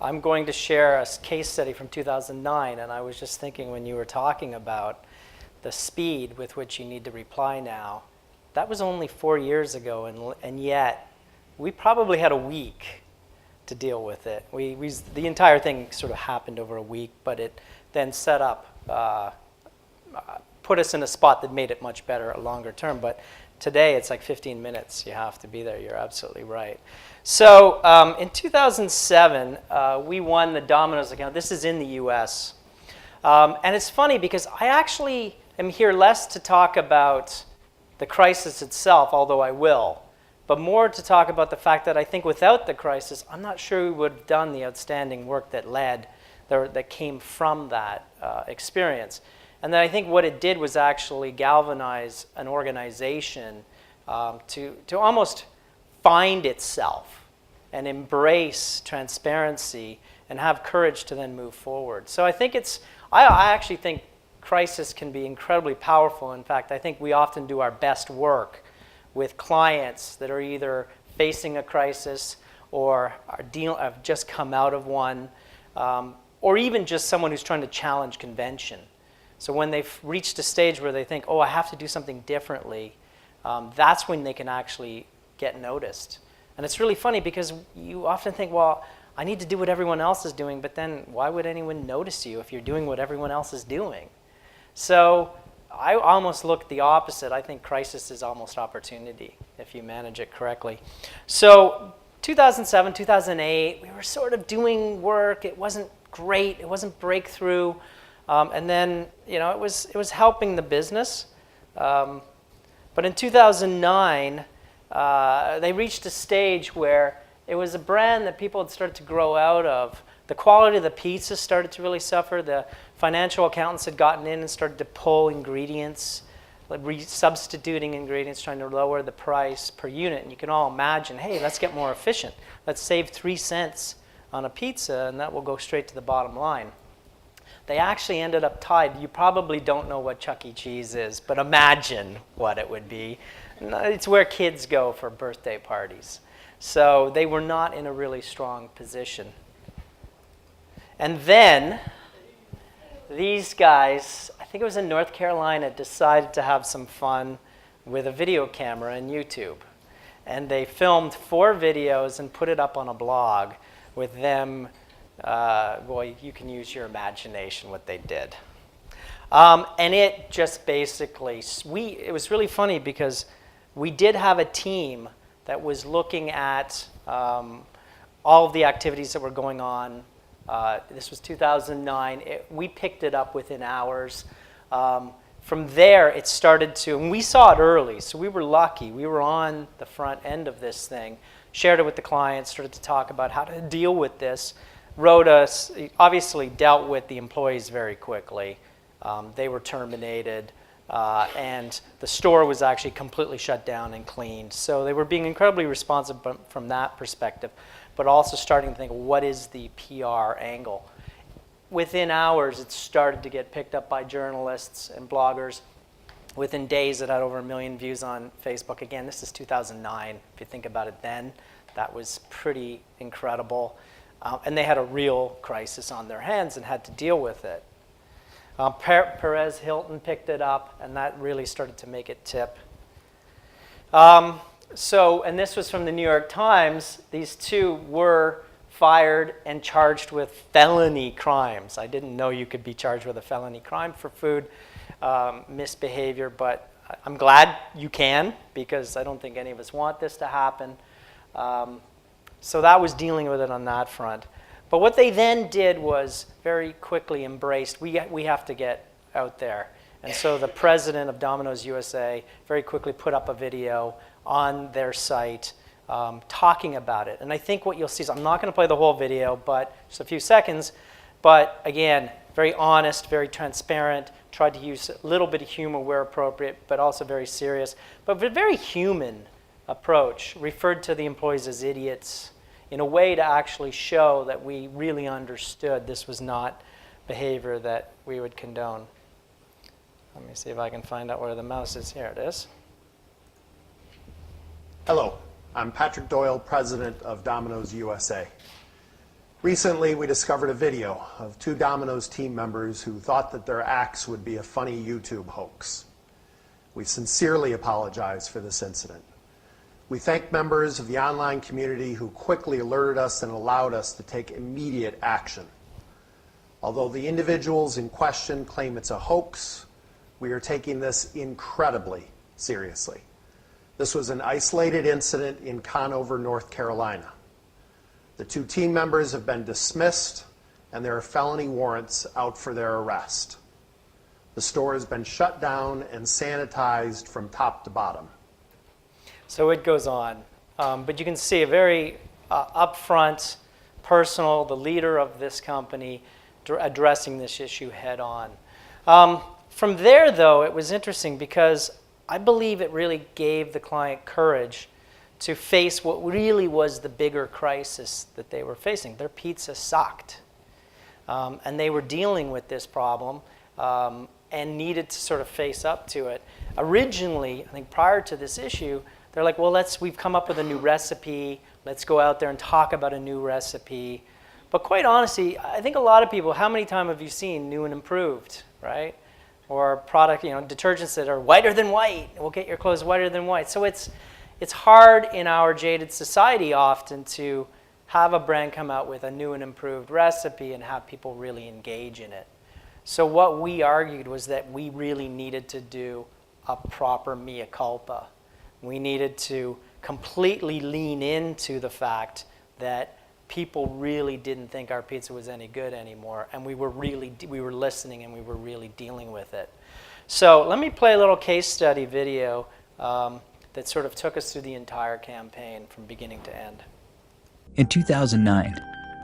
I'm going to share a case study from 2009, and I was just thinking when you were talking about the speed with which you need to reply now, that was only 4 years ago, and yet we probably had a week to deal with it. The entire thing sort of happened over a week, but it then set up, put us in a spot that made it much better longer term. But today it's like 15 minutes. You have to be there. You're absolutely right. So in 2007, we won the Domino's account. This is in the US. And it's funny because I actually am here less to talk about the crisis itself, although I will, but more to talk about the fact that I think without the crisis, I'm not sure we would have done the outstanding work that came from that experience. And then I think what it did was actually galvanize an organization to almost find itself and embrace transparency and have courage to then move forward. So I think I actually think crisis can be incredibly powerful. In fact, I think we often do our best work with clients that are either facing a crisis or have just come out of one, or even just someone who's trying to challenge convention. So when they've reached a stage where they think, oh, I have to do something differently, that's when they can actually get noticed. And it's really funny because you often think, well, I need to do what everyone else is doing, but then why would anyone notice you if you're doing what everyone else is doing? So I almost look the opposite. I think crisis is almost opportunity if you manage it correctly. So 2007, 2008, we were sort of doing work. It wasn't great. It wasn't breakthrough. And then, it was helping the business. But in 2009, they reached a stage where it was a brand that people had started to grow out of. The quality of the pizza started to really suffer. The financial accountants had gotten in and started to pull ingredients, substituting ingredients, trying to lower the price per unit. And you can all imagine, hey, let's get more efficient. Let's save 3 cents on a pizza, and that will go straight to the bottom line. They actually ended up tied. You probably don't know what Chuck E. Cheese is, but imagine what it would be. It's where kids go for birthday parties. So they were not in a really strong position. And then these guys, I think it was in North Carolina, decided to have some fun with a video camera and YouTube. And they filmed 4 videos and put it up on a blog with them. Boy, you can use your imagination what they did. And it just basically, it was really funny because we did have a team that was looking at all of the activities that were going on. This was 2009. We picked it up within hours. From there, it started to, and we saw it early, so we were lucky. We were on the front end of this thing, shared it with the clients, started to talk about how to deal with this, obviously dealt with the employees very quickly. They were terminated, and the store was actually completely shut down and cleaned. So they were being incredibly responsive from that perspective, but also starting to think, what is the PR angle? Within hours, it started to get picked up by journalists and bloggers. Within days, it had over 1 million views on Facebook. Again, this is 2009. If you think about it then, that was pretty incredible. And they had a real crisis on their hands and had to deal with it. Perez Hilton picked it up, and that really started to make it tip. And this was from the New York Times. These 2 were fired and charged with felony crimes. I didn't know you could be charged with a felony crime for food misbehavior, but I'm glad you can, because I don't think any of us want this to happen. So that was dealing with it on that front. But what they then did was very quickly embraced, we have to get out there. And so the president of Domino's USA very quickly put up a video on their site talking about it. And I think what you'll see is, I'm not going to play the whole video, but just a few seconds. But again, very honest, very transparent, tried to use a little bit of humor where appropriate, but also very serious. But a very human approach, referred to the employees as idiots in a way to actually show that we really understood this was not behavior that we would condone. Let me see if I can find out where the mouse is. Here it is. Hello, I'm Patrick Doyle, president of Domino's USA. Recently, we discovered a video of two Domino's team members who thought that their acts would be a funny YouTube hoax. We sincerely apologize for this incident. We thank members of the online community who quickly alerted us and allowed us to take immediate action. Although the individuals in question claim it's a hoax, we are taking this incredibly seriously. This was an isolated incident in Conover, North Carolina. The two team members have been dismissed, and there are felony warrants out for their arrest. The store has been shut down and sanitized from top to bottom. So it goes on. But you can see a very upfront, personal, the leader of this company addressing this issue head on. From there, though, it was interesting because I believe it really gave the client courage to face what really was the bigger crisis that they were facing. Their pizza sucked. And they were dealing with this problem and needed to sort of face up to it. Originally, I think prior to this issue, they're like, well, we've come up with a new recipe. Let's go out there and talk about a new recipe. But quite honestly, I think a lot of people, how many times have you seen new and improved, right? Or product, detergents that are whiter than white. We'll get your clothes whiter than white. So it's hard in our jaded society often to have a brand come out with a new and improved recipe and have people really engage in it. So what we argued was that we really needed to do a proper mea culpa. We needed to completely lean into the fact that people really didn't think our pizza was any good anymore, and we were listening and we were really dealing with it. So let me play a little case study video that sort of took us through the entire campaign from beginning to end. In 2009,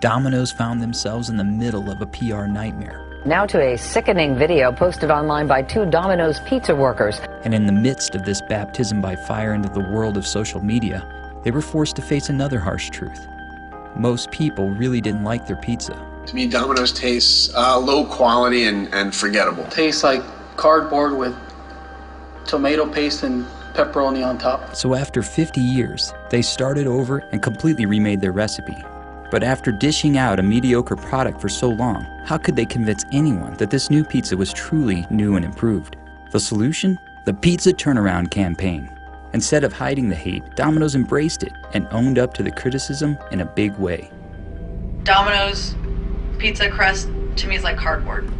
Domino's found themselves in the middle of a PR nightmare. Now to a sickening video posted online by two Domino's pizza workers. And in the midst of this baptism by fire into the world of social media, they were forced to face another harsh truth. Most people really didn't like their pizza. To me, Domino's tastes low quality and forgettable. Tastes like cardboard with tomato paste and pepperoni on top. So after 50 years, they started over and completely remade their recipe. But after dishing out a mediocre product for so long, how could they convince anyone that this new pizza was truly new and improved? The solution? The Pizza Turnaround campaign. Instead of hiding the hate, Domino's embraced it and owned up to the criticism in a big way. Domino's pizza crust to me is like cardboard.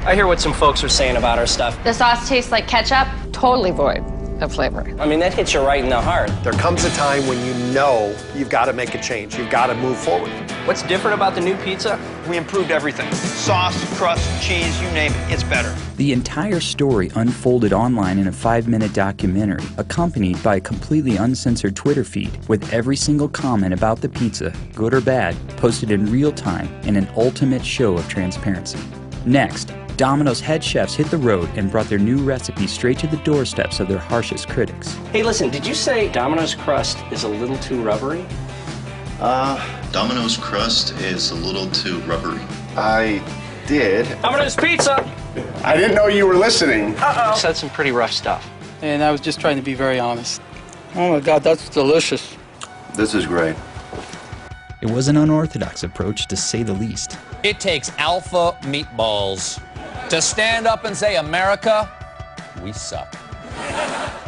I hear what some folks are saying about our stuff. The sauce tastes like ketchup. Totally void of flavor. I mean, that hits you right in the heart. There comes a time when you know you've got to make a change. You've got to move forward. What's different about the new pizza? We improved everything. Sauce, crust, cheese, you name it, it's better. The entire story unfolded online in a 5-minute documentary, accompanied by a completely uncensored Twitter feed, with every single comment about the pizza, good or bad, posted in real time in an ultimate show of transparency. Next, Domino's head chefs hit the road and brought their new recipe straight to the doorsteps of their harshest critics. Hey, listen, did you say Domino's crust is a little too rubbery? Domino's crust is a little too rubbery. I did. Domino's pizza! I didn't know you were listening. Uh-oh. Said some pretty rough stuff. And I was just trying to be very honest. Oh my God, that's delicious. This is great. It was an unorthodox approach, to say the least. It takes alpha meatballs to stand up and say, America, we suck.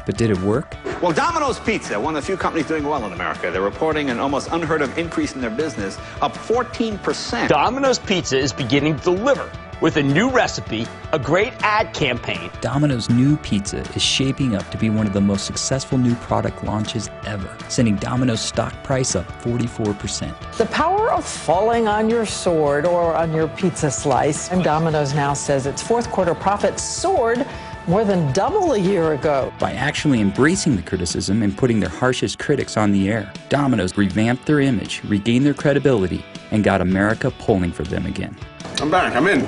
But did it work? Well, Domino's Pizza, one of the few companies doing well in America, they're reporting an almost unheard of increase in their business, up 14%. Domino's Pizza is beginning to deliver with a new recipe, a great ad campaign. Domino's new pizza is shaping up to be one of the most successful new product launches ever, sending Domino's stock price up 44%. The power of falling on your sword or on your pizza slice. And Domino's now says its fourth quarter profits soared more than double a year ago. By actually embracing the criticism and putting their harshest critics on the air, Domino's revamped their image, regained their credibility, and got America polling for them again. I'm back. I'm in.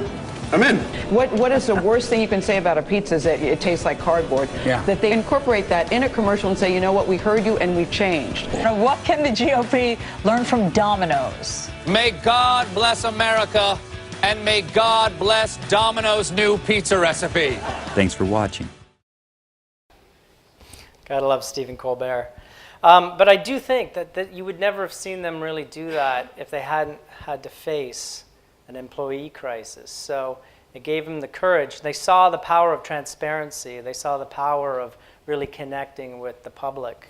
What is the worst thing you can say about a pizza is that it tastes like cardboard? Yeah. That they incorporate that in a commercial and say, you know what, we heard you and we've changed. What can the GOP learn from Domino's? May God bless America, and may God bless Domino's new pizza recipe. Thanks for watching. Gotta love Stephen Colbert. But I do think that you would never have seen them really do that if they hadn't had to face an employee crisis. So it gave them the courage. They saw the power of transparency. They saw the power of really connecting with the public.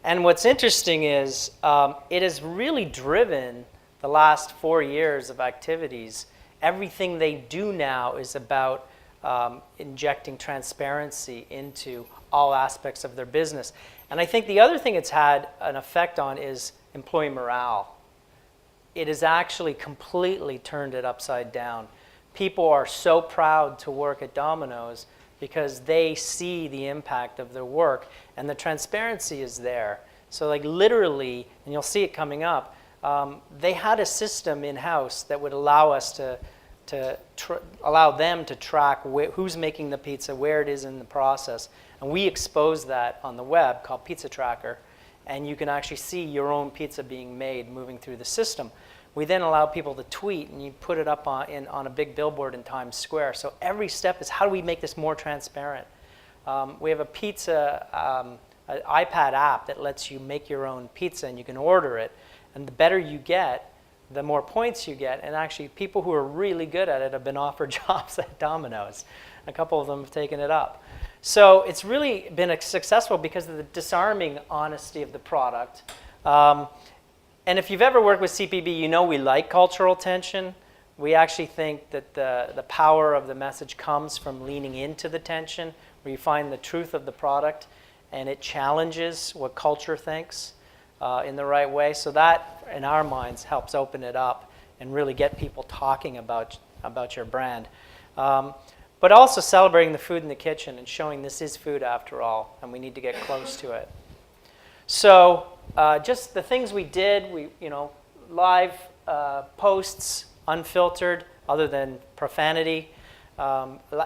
And what's interesting is it has really driven the last 4 years of activities. Everything they do now is about injecting transparency into all aspects of their business. And I think the other thing it's had an effect on is employee morale. It has actually completely turned it upside down. People are so proud to work at Domino's because they see the impact of their work, and the transparency is there. So like literally, and you'll see it coming up, they had a system in-house that would allow us allow them to track who's making the pizza, where it is in the process. And we expose that on the web called Pizza Tracker, and you can actually see your own pizza being made moving through the system. We then allow people to tweet, and you put it up on a big billboard in Times Square. So every step is, how do we make this more transparent? We have a pizza an iPad app that lets you make your own pizza, and you can order it. And the better you get, the more points you get. And actually, people who are really good at it have been offered jobs at Domino's. A couple of them have taken it up. So it's really been successful because of the disarming honesty of the product. And if you've ever worked with CPB, you know we like cultural tension. We actually think that the power of the message comes from leaning into the tension, where you find the truth of the product, and it challenges what culture thinks in the right way. So that, in our minds, helps open it up and really get people talking about your brand. But also celebrating the food in the kitchen and showing this is food after all, and we need to get close to it. So just the things we did, live posts, unfiltered, other than profanity,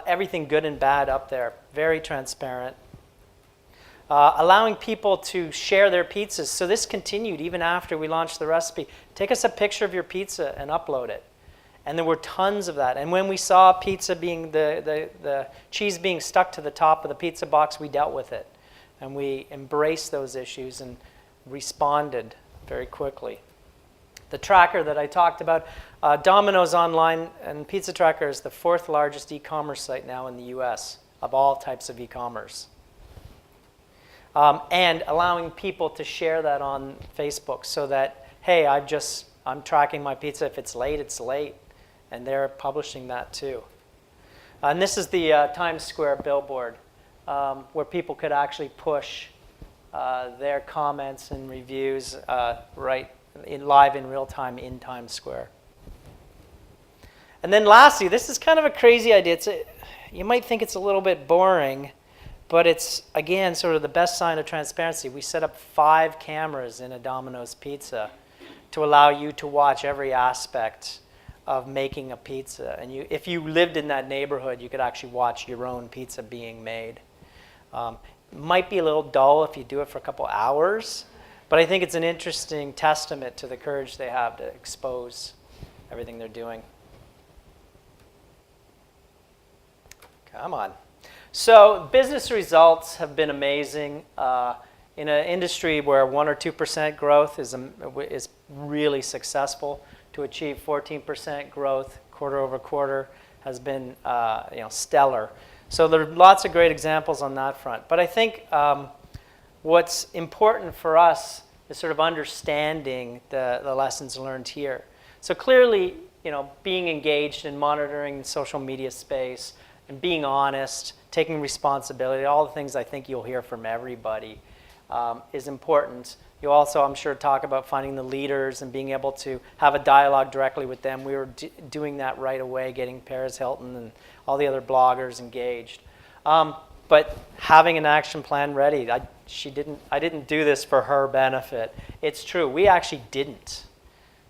everything good and bad up there, very transparent. Allowing people to share their pizzas. So this continued even after we launched the recipe. Take us a picture of your pizza and upload it. And there were tons of that. And when we saw pizza being, the cheese being stuck to the top of the pizza box, we dealt with it. And we embraced those issues and responded very quickly. The tracker that I talked about, Domino's Online and Pizza Tracker is the 4th largest e-commerce site now in the US of all types of e-commerce. And allowing people to share that on Facebook so that, hey, I'm tracking my pizza. If it's late, it's late. And they're publishing that too. And this is the Times Square billboard where people could actually push their comments and reviews live in real time in Times Square. And then lastly, this is kind of a crazy idea. You might think it's a little bit boring, but it's, again, sort of the best sign of transparency. We set up 5 cameras in a Domino's pizza to allow you to watch every aspect of making a pizza. And if you lived in that neighborhood, you could actually watch your own pizza being made. Might be a little dull if you do it for a couple hours, but I think it's an interesting testament to the courage they have to expose everything they're doing. Come on. So business results have been amazing. In an industry where 1 or 2% growth is really successful, to achieve 14% growth quarter over quarter has been stellar. So there are lots of great examples on that front. But I think what's important for us is sort of understanding the lessons learned here. So clearly, being engaged in monitoring the social media space and being honest, taking responsibility, all the things I think you'll hear from everybody is important. You also, I'm sure, talk about finding the leaders and being able to have a dialogue directly with them. We were doing that right away, getting Paris Hilton and all the other bloggers engaged. But having an action plan ready, I didn't do this for her benefit. It's true, we actually didn't.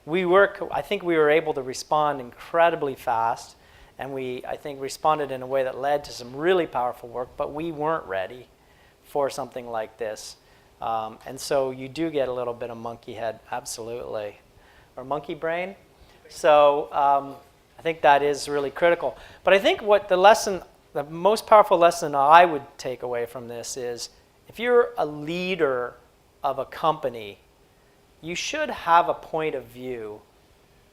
I think we were able to respond incredibly fast, and I think responded in a way that led to some really powerful work, but we weren't ready for something like this. And so you do get a little bit of monkey head, absolutely, or monkey brain. So I think that is really critical. But I think what the most powerful lesson I would take away from this is, if you're a leader of a company, you should have a point of view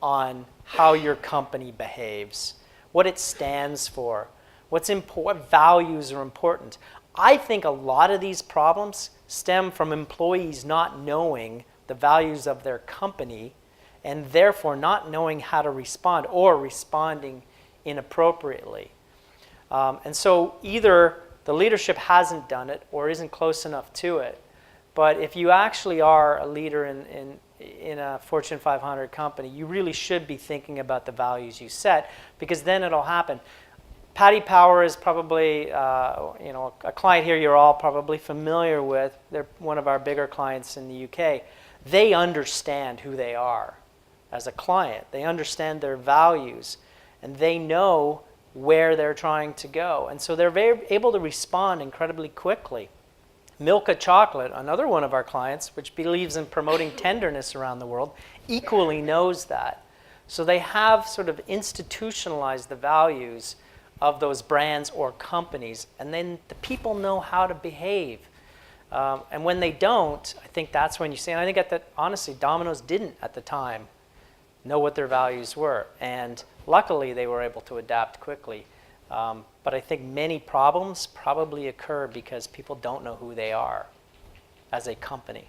on how your company behaves, what it stands for, what values are important. I think a lot of these problems stem from employees not knowing the values of their company and therefore not knowing how to respond or responding inappropriately. And so either the leadership hasn't done it or isn't close enough to it. But if you actually are a leader in a Fortune 500 company, you really should be thinking about the values you set, because then it'll happen. Paddy Power is probably a client here you're all probably familiar with. They're one of our bigger clients in the UK. They understand who they are as a client. They understand their values, and they know where they're trying to go. And so they're very able to respond incredibly quickly. Milka Chocolate, another one of our clients, which believes in promoting tenderness around the world, equally knows that. So they have sort of institutionalized the values of those brands or companies, and then the people know how to behave. And when they don't, I think that's when you see, and I think honestly, Domino's didn't at the time know what their values were. And luckily, they were able to adapt quickly. But I think many problems probably occur because people don't know who they are as a company.